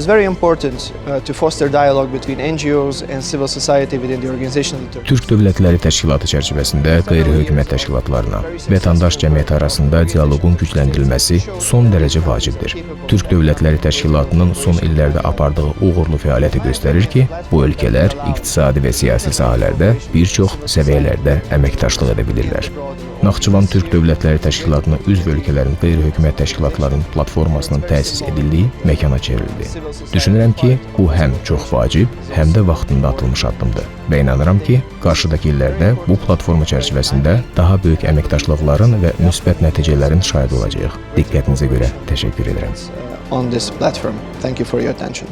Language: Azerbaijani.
is very important to foster dialogue between NGOs and civil society within the organization. Türk Dövlətləri Təşkilatı çərçivəsində qeyri-hökumət təşkilatlarına, vətəndaş cəmiyyəti arasında dialoqun gücləndirilməsi son dərəcə vacibdir. Türk Dövlətləri Təşkilatının son illərdə apardığı uğurlu fəaliyyəti göstərir ki, bu ölkələr iqtisadi və siyasi sahələrdə bir çox səviyyələrdə əməkdaşlıq edə bilirlər. Naxçıvan Türk Dövlətləri Təşkilatına üzv ölkələrin qeyri-hökumət təşkilatlarının platformasının təsis edildiyi məkana çevrildi. Düşünürəm ki, bu həm çox vacib, həm də vaxtında atılmış addımdır və inanıram ki, qarşıdakı illərdə bu platforma çərçivəsində daha böyük əməkdaşlıqların və müsbət nəticələrin şahidi olacağıq. Diqqətinizə görə təşəkkür edirəm. On this platform. Thank you for your attention.